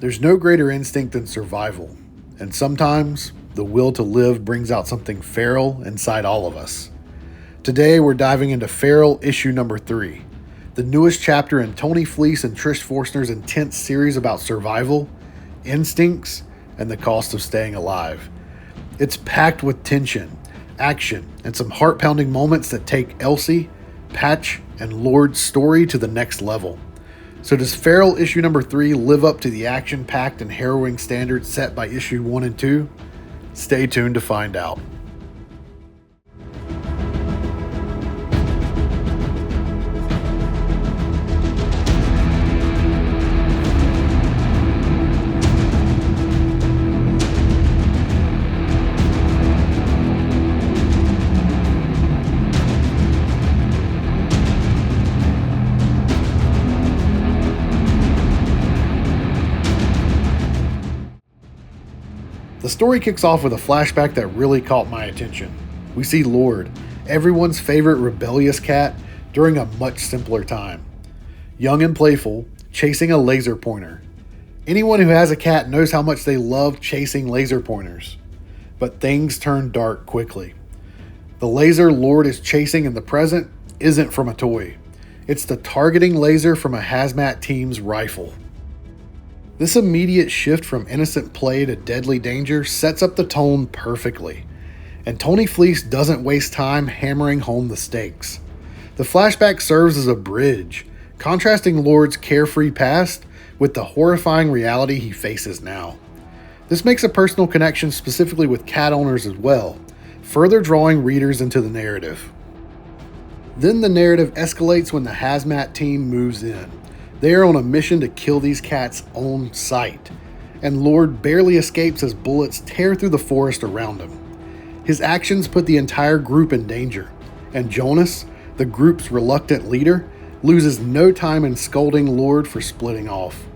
There's no greater instinct than survival, and sometimes the will to live brings out something feral inside all of us. Today we're diving into Feral issue number 3, the newest chapter in Tony Fleece and Trish Forstner's intense series about survival, instincts, and the cost of staying alive. It's packed with tension, action, and some heart-pounding moments that take Elsie, Patch, and Lord's story to the next level. So does Feral issue number 3 live up to the action-packed and harrowing standards set by issue 1 and 2? Stay tuned to find out. The story kicks off with a flashback that really caught my attention. We see Lord, everyone's favorite rebellious cat, during a much simpler time. Young and playful, chasing a laser pointer. Anyone who has a cat knows how much they love chasing laser pointers. But things turn dark quickly. The laser Lord is chasing in the present isn't from a toy. It's the targeting laser from a hazmat team's rifle. This immediate shift from innocent play to deadly danger sets up the tone perfectly, and Tony Fleece doesn't waste time hammering home the stakes. The flashback serves as a bridge, contrasting Lord's carefree past with the horrifying reality he faces now. This makes a personal connection specifically with cat owners as well, further drawing readers into the narrative. Then the narrative escalates when the hazmat team moves in. They are on a mission to kill these cats on sight, and Lord barely escapes as bullets tear through the forest around him. His actions put the entire group in danger, and Jonas, the group's reluctant leader, loses no time in scolding Lord for splitting off.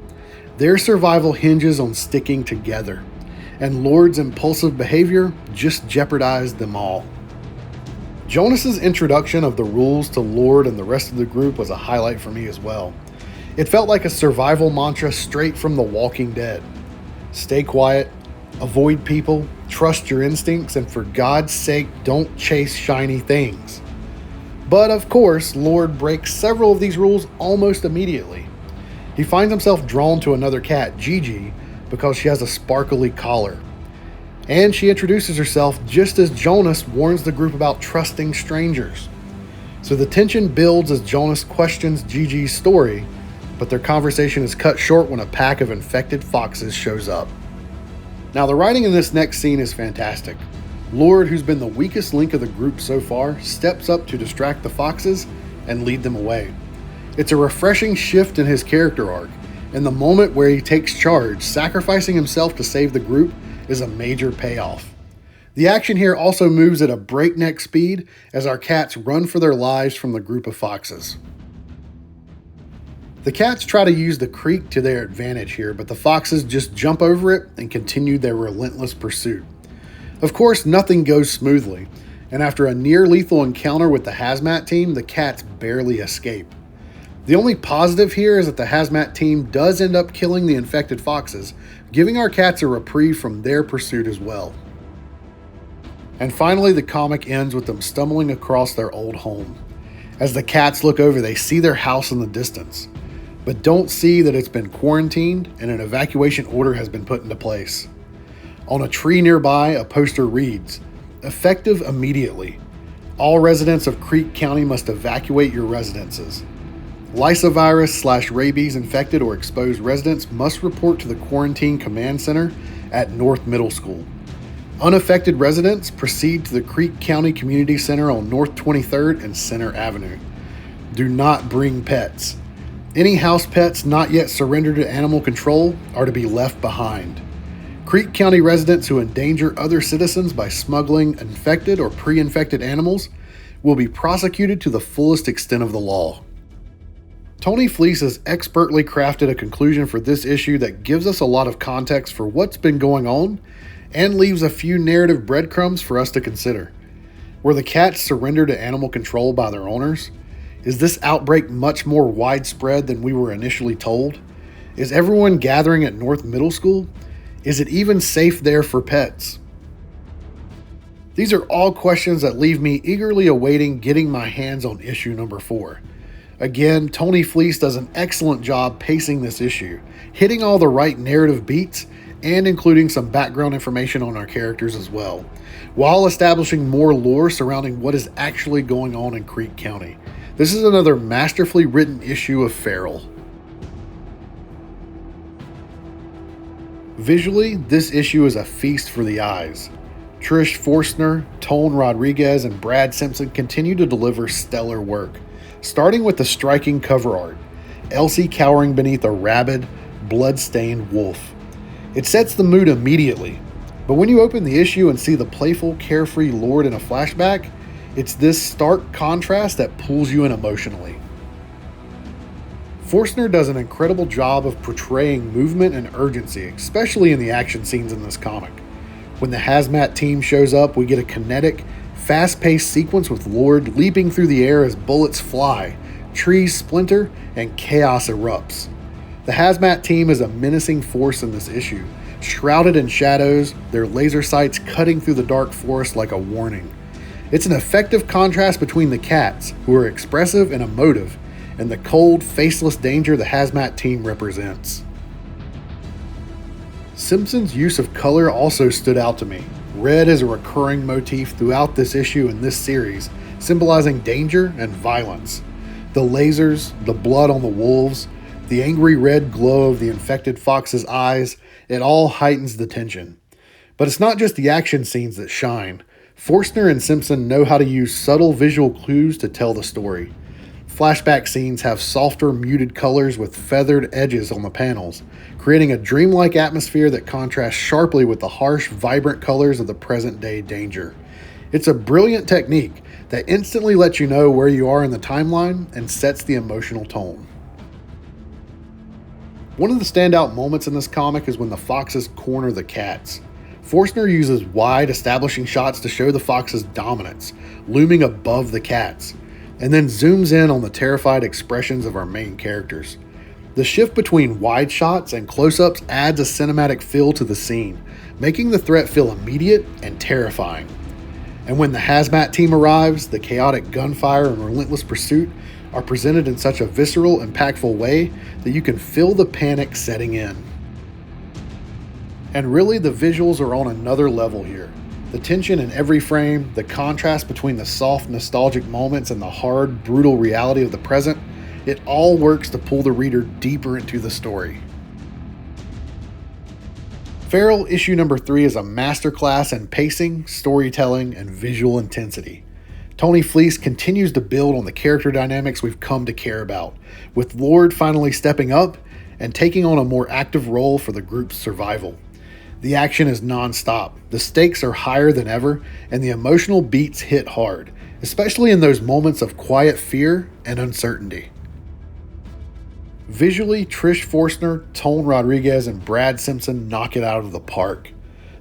Their survival hinges on sticking together, and Lord's impulsive behavior just jeopardized them all. Jonas's introduction of the rules to Lord and the rest of the group was a highlight for me as well. It felt like a survival mantra straight from The Walking Dead. Stay quiet, avoid people, trust your instincts, and for God's sake, don't chase shiny things. But of course, Lord breaks several of these rules almost immediately. He finds himself drawn to another cat, Gigi, because she has a sparkly collar. And she introduces herself just as Jonas warns the group about trusting strangers. So the tension builds as Jonas questions Gigi's story, but their conversation is cut short when a pack of infected foxes shows up. Now, the writing in this next scene is fantastic. Lord, who's been the weakest link of the group so far, steps up to distract the foxes and lead them away. It's a refreshing shift in his character arc, and the moment where he takes charge, sacrificing himself to save the group, is a major payoff. The action here also moves at a breakneck speed as our cats run for their lives from the group of foxes. The cats try to use the creek to their advantage here, but the foxes just jump over it and continue their relentless pursuit. Of course, nothing goes smoothly, and after a near-lethal encounter with the hazmat team, the cats barely escape. The only positive here is that the hazmat team does end up killing the infected foxes, giving our cats a reprieve from their pursuit as well. And finally, the comic ends with them stumbling across their old home. As the cats look over, they see their house in the distance, but don't see that it's been quarantined and an evacuation order has been put into place. On a tree nearby, a poster reads, "Effective immediately. All residents of Creek County must evacuate your residences. Lysovirus/rabies infected or exposed residents must report to the Quarantine Command Center at North Middle School. Unaffected residents proceed to the Creek County Community Center on North 23rd and Center Avenue. Do not bring pets. Any house pets not yet surrendered to animal control are to be left behind. Creek County residents who endanger other citizens by smuggling infected or pre-infected animals will be prosecuted to the fullest extent of the law." Tony Fleece has expertly crafted a conclusion for this issue that gives us a lot of context for what's been going on and leaves a few narrative breadcrumbs for us to consider. Were the cats surrendered to animal control by their owners? Is this outbreak much more widespread than we were initially told? Is everyone gathering at North Middle School? Is it even safe there for pets? These are all questions that leave me eagerly awaiting getting my hands on issue number 4. Again, Tony Fleece does an excellent job pacing this issue, hitting all the right narrative beats and including some background information on our characters as well, while establishing more lore surrounding what is actually going on in Creek County. This is another masterfully written issue of Feral. Visually, this issue is a feast for the eyes. Trish Forstner, Tone Rodriguez, and Brad Simpson continue to deliver stellar work, starting with the striking cover art, Elsie cowering beneath a rabid, blood-stained wolf. It sets the mood immediately, but when you open the issue and see the playful, carefree Lord in a flashback, it's this stark contrast that pulls you in emotionally. Forstner does an incredible job of portraying movement and urgency, especially in the action scenes in this comic. When the hazmat team shows up, we get a kinetic, fast-paced sequence with Lord leaping through the air as bullets fly, trees splinter, and chaos erupts. The hazmat team is a menacing force in this issue, shrouded in shadows, their laser sights cutting through the dark forest like a warning. It's an effective contrast between the cats, who are expressive and emotive, and the cold, faceless danger the hazmat team represents. Simpson's use of color also stood out to me. Red is a recurring motif throughout this issue and this series, symbolizing danger and violence. The lasers, the blood on the wolves, the angry red glow of the infected fox's eyes, it all heightens the tension. But it's not just the action scenes that shine. Forstner and Simpson know how to use subtle visual clues to tell the story. Flashback scenes have softer, muted colors with feathered edges on the panels, creating a dreamlike atmosphere that contrasts sharply with the harsh, vibrant colors of the present-day danger. It's a brilliant technique that instantly lets you know where you are in the timeline and sets the emotional tone. One of the standout moments in this comic is when the foxes corner the cats. Forstner uses wide, establishing shots to show the fox's dominance, looming above the cats, and then zooms in on the terrified expressions of our main characters. The shift between wide shots and close-ups adds a cinematic feel to the scene, making the threat feel immediate and terrifying. And when the hazmat team arrives, the chaotic gunfire and relentless pursuit are presented in such a visceral, impactful way that you can feel the panic setting in. And really, the visuals are on another level here. The tension in every frame, the contrast between the soft, nostalgic moments and the hard, brutal reality of the present, it all works to pull the reader deeper into the story. Feral issue number 3 is a masterclass in pacing, storytelling, and visual intensity. Tony Fleece continues to build on the character dynamics we've come to care about, with Lord finally stepping up and taking on a more active role for the group's survival. The action is non-stop, the stakes are higher than ever, and the emotional beats hit hard, especially in those moments of quiet fear and uncertainty. Visually, Trish Forstner, Tone Rodriguez, and Brad Simpson knock it out of the park.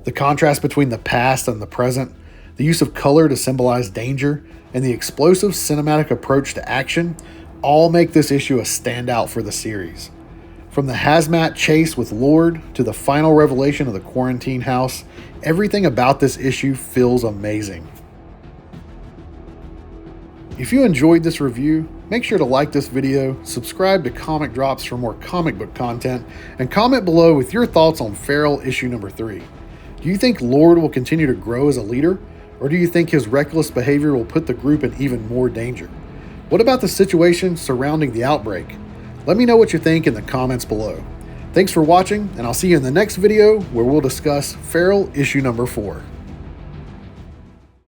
The contrast between the past and the present, the use of color to symbolize danger, and the explosive cinematic approach to action all make this issue a standout for the series. From the hazmat chase with Lord to the final revelation of the quarantine house, everything about this issue feels amazing. If you enjoyed this review, make sure to like this video, subscribe to Comic Drops for more comic book content, and comment below with your thoughts on Feral issue number 3. Do you think Lord will continue to grow as a leader, or do you think his reckless behavior will put the group in even more danger? What about the situation surrounding the outbreak? Let me know what you think in the comments below. Thanks for watching, and I'll see you in the next video where we'll discuss Feral issue number 4.